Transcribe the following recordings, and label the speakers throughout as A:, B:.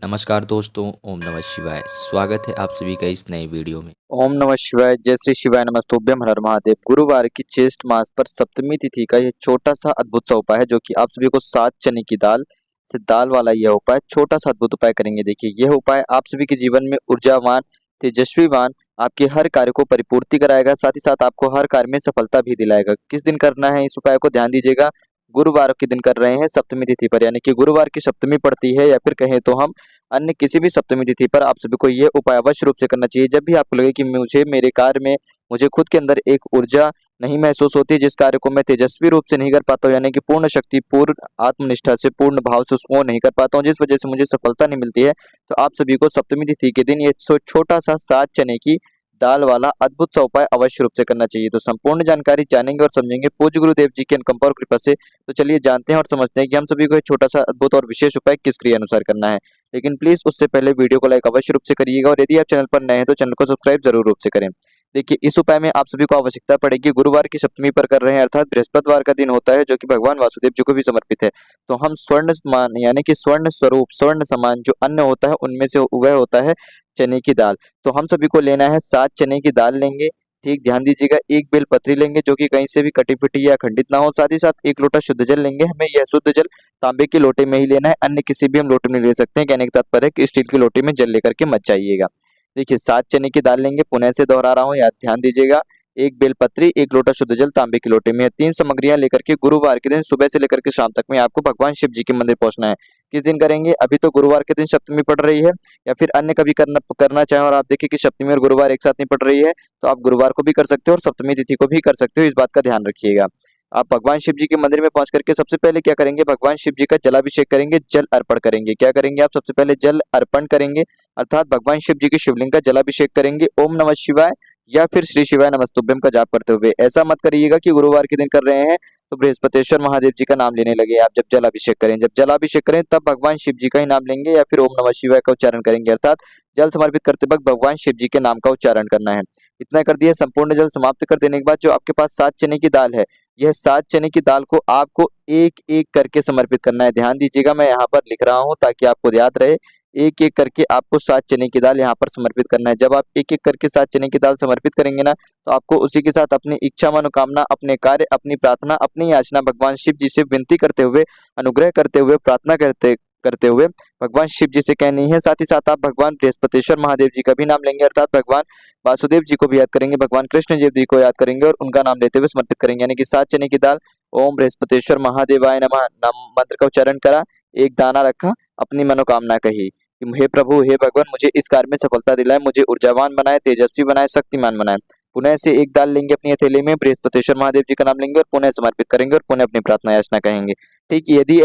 A: नमस्कार दोस्तों, ओम नमः शिवाय। स्वागत है आप सभी का इस नए वीडियो में।
B: ओम नमः शिवाय, जय श्री शिवाय, नमस्तुभ्यम, हर हर महादेव। गुरुवार की ज्येष्ठ मास पर सप्तमी तिथि का ये छोटा सा अद्भुत सा उपाय है जो कि आप सभी को 7 चने की दाल से दाल वाला यह उपाय छोटा सा अद्भुत उपाय करेंगे। देखिए यह उपाय आप सभी के जीवन में ऊर्जावान, तेजस्वीवान, आपके हर कार्य को परिपूर्ति कराएगा, साथ ही साथ आपको हर कार्य में सफलता भी दिलाएगा। किस दिन करना है इस उपाय को ध्यान दीजिएगा। गुरुवार के दिन कर रहे हैं सप्तमी तिथि पर, यानी कि गुरुवार की सप्तमी पड़ती है, या फिर कहें तो हम अन्य किसी भी सप्तमी तिथि पर आप सभी को ये उपाय अवश्य रूप से करना चाहिए। जब भी आपको लगे कि मुझे मेरे कार्य में मुझे खुद के अंदर एक ऊर्जा नहीं महसूस होती, जिस कार्य को मैं तेजस्वी रूप से नहीं कर पाता हूँ, यानी कि पूर्ण शक्ति, पूर्ण आत्मनिष्ठा से, पूर्ण भाव से उसको नहीं कर पाता हूँ, जिस वजह से मुझे सफलता नहीं मिलती है, तो आप सभी को सप्तमी तिथि के दिन ये छोटा सा 7 चने की दाल वाला अद्भुत सा उपाय अवश्य रूप से करना चाहिए। तो संपूर्ण जानकारी जानेंगे और समझेंगे पूज्य गुरुदेव जी की अनुकंपा और कृपा से। तो चलिए जानते हैं और समझते हैं कि हम सभी को एक छोटा सा अद्भुत और विशेष उपाय किस क्रिया अनुसार करना है। लेकिन प्लीज उससे पहले वीडियो को लाइक अवश्य रूप से करिएगा, और यदि आप चैनल पर नए हैं तो चैनल को सब्सक्राइब जरूर रूप से करें। देखिए इस उपाय में आप सभी को आवश्यकता पड़ेगी, गुरुवार की सप्तमी पर कर रहे हैं, अर्थात बृहस्पतिवार का दिन होता है, जो कि भगवान वासुदेव जी को भी समर्पित है। तो हम स्वर्ण समान, यानी कि स्वर्ण स्वरूप, स्वर्ण समान जो अन्न होता है उनमें से वह होता है चने की दाल। तो हम सभी को लेना है 7 चने की दाल लेंगे। ठीक ध्यान दीजिएगा, एक बेल पत्री लेंगे जो कि कहीं से भी कटी फिटी या खंडित ना हो। साथ ही साथ एक लोटा शुद्ध जल लेंगे। हमें यह शुद्ध जल तांबे के लोटे में ही लेना है, अन्य किसी भी हम लोटे में ले सकते हैं। कहने का तात्पर्य है कि स्टील के लोटे में जल लेकर के मत जाइएगा। देखिए 7 चने की दाल लेंगे, पुनः से दोहरा रहा हूँ, याद ध्यान दीजिएगा। एक बेलपत्री, एक लोटा शुद्ध जल तांबे के लोटे में। 3 सामग्रियां लेकर के गुरुवार के दिन सुबह से लेकर के शाम तक में आपको भगवान शिव जी के मंदिर पहुंचना है। किस दिन करेंगे? अभी तो गुरुवार के दिन सप्तमी पड़ रही है, या फिर अन्य कभी करना करना चाहें और आप देखें कि सप्तमी और गुरुवार एक साथ नहीं पड़ रही है, तो आप गुरुवार को भी कर सकते हो और सप्तमी तिथि को भी कर सकते हो। इस बात का ध्यान रखिएगा। आप भगवान शिव जी के मंदिर में पहुंच करके सबसे पहले क्या करेंगे? भगवान शिव जी का जलाभिषेक करेंगे, जल अर्पण करेंगे। क्या करेंगे आप? सबसे पहले जल अर्पण करेंगे, अर्थात भगवान शिव जी के शिवलिंग का जलाभिषेक करेंगे ओम नमः शिवाय या फिर श्री शिवाय नमस्तुभ्यम का जाप करते हुए। ऐसा मत करिएगा कि गुरुवार के दिन कर रहे हैं तो बृहस्पतिश्वर महादेव जी का नाम लेने लगे। आप जब जलाभिषेक करें, जब जलाभिषेक करें तब भगवान शिव जी का ही नाम लेंगे, या फिर ओम नमः शिवाय का उच्चारण करेंगे, अर्थात जल समर्पित करते वक्त भगवान शिव जी के नाम का उच्चारण करना है। इतना कर दिया। संपूर्ण जल समाप्त कर देने के बाद जो आपके पास 7 चने की दाल है, यह 7 चने की दाल को आपको एक एक करके समर्पित करना है। ध्यान दीजिएगा, मैं यहाँ पर लिख रहा हूँ ताकि आपको याद रहे। एक एक करके आपको 7 चने की दाल यहाँ पर समर्पित करना है। जब आप एक एक करके 7 चने की दाल समर्पित करेंगे ना, तो आपको उसी के साथ अपनी इच्छा, मनोकामना, अपने कार्य, अपनी प्रार्थना, अपनी याचना भगवान शिव जी से विनती करते हुए, अनुग्रह करते हुए, प्रार्थना करते करते हुए भगवान शिव जी से कहनी है। साथ ही साथ आप भगवान बृहस्पतिश्वर महादेव जी का भी नाम लेंगे, अर्थात भगवान वासुदेव जी को भी याद करेंगे, भगवान कृष्ण जी को याद करेंगे और उनका नाम लेते हुए समर्पित करेंगे। यानी कि 7 चने की दाल, ओम बृहस्पतिश्वर महादेवाय नमः नाम मंत्र का उच्चारण करा, एक दाना रखा, अपनी मनोकामना कही कि हे प्रभु, हे भगवान, मुझे इस कार्य में सफलता दिलाए, मुझे ऊर्जावान बनाए, तेजस्वी बनाए, शक्तिमान बनाए। पुनः से एक दाल लेंगे अपनी हथेली में, बृहस्पतिश्वर महादेव जी का नाम लेंगे और पुनः समर्पित करेंगे और पुनः अपनी प्रार्थना याचना कहेंगे। ठीक, यदि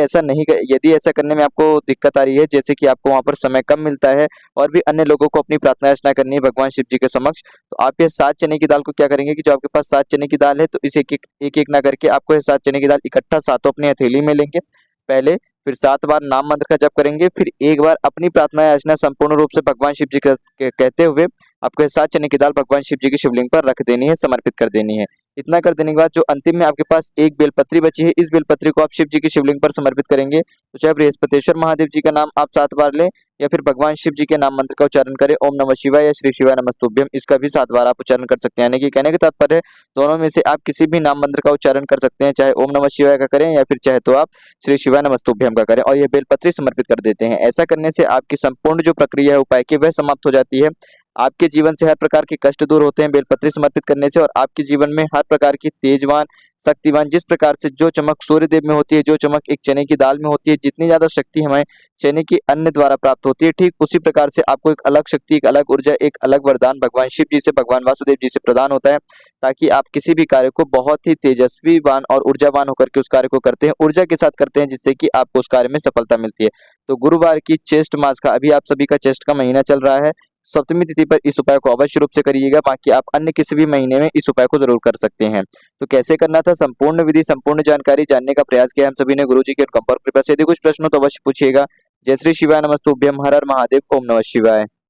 B: ऐसा करने में आपको दिक्कत आ रही है, जैसे कि आपको वहां पर समय कम मिलता है और भी अन्य लोगों को अपनी प्रार्थना याचना करनी है भगवान शिव जी के समक्ष, तो आप ये 7 चने की दाल को क्या करेंगे कि जो आपके पास 7 चने की दाल है, तो इसे एक एक ना करके आपको ये 7 चने की दाल इकट्ठा सातों अपनी हथेली में लेंगे पहले, फिर 7 बार नाम मंत्र का जप करेंगे, फिर एक बार अपनी प्रार्थना याचना संपूर्ण रूप से भगवान शिव जी कहते हुए आपको ये 7 चने की दाल भगवान शिव जी के शिवलिंग पर रख देनी है, समर्पित कर देनी है। इतना कर देने के बाद जो अंतिम में आपके पास एक बेलपत्री बची है, इस बेलपत्री को आप शिव जी के शिवलिंग पर समर्पित करेंगे। तो चाहे बृहस्पतिश्वर महादेव जी का नाम आप 7 बार लें, या फिर भगवान शिव जी के नाम मंत्र का उच्चारण करें ओम नमः शिवाय या श्री शिवाय नमस्तुभ्यम, इसका भी 7 बार आप उच्चारण कर सकते हैं। यानी कि कहने का तात्पर्य है दोनों में से आप किसी भी नाम मंत्र का उच्चारण कर सकते हैं, चाहे ओम नमः शिवाय का करें या फिर चाहे तो आप श्री शिवाय नमस्तुभ्यम का करें, और यह बेलपत्री समर्पित कर देते हैं। ऐसा करने से आपकी संपूर्ण जो प्रक्रिया है उपाय की, वह समाप्त हो जाती है। आपके जीवन से हर प्रकार के कष्ट दूर होते हैं बेलपत्री समर्पित करने से, और आपके जीवन में हर प्रकार की तेजवान, शक्तिवान, जिस प्रकार से जो चमक सूर्य देव में होती है, जो चमक एक चने की दाल में होती है, जितनी ज्यादा शक्ति हमें चने के अन्न द्वारा प्राप्त होती है, ठीक उसी प्रकार से आपको एक अलग शक्ति, एक अलग ऊर्जा, एक अलग वरदान भगवान शिव जी से, भगवान वासुदेव जी से प्रदान होता है, ताकि आप किसी भी कार्य को बहुत ही तेजस्वीवान और ऊर्जावान होकर के उस कार्य को करते हैं, ऊर्जा के साथ करते हैं, जिससे कि आपको उस कार्य में सफलता मिलती है। तो गुरुवार की चेष्ट मास का, अभी आप सभी का चेष्ट का महीना चल रहा है, सप्तमी तिथि पर इस उपाय को अवश्य रूप से करिएगा, बाकी आप अन्य किसी भी महीने में इस उपाय को जरूर कर सकते हैं। तो कैसे करना था, संपूर्ण विधि, संपूर्ण जानकारी जानने का प्रयास किया हम सभी ने गुरु जी के अनुकंपा और कृपा से। यदि कुछ प्रश्न हो तो अवश्य पूछिएगा। जय श्री शिवाय नमस्तुभ्यम, हर हर महादेव, ओम नमः शिवाय।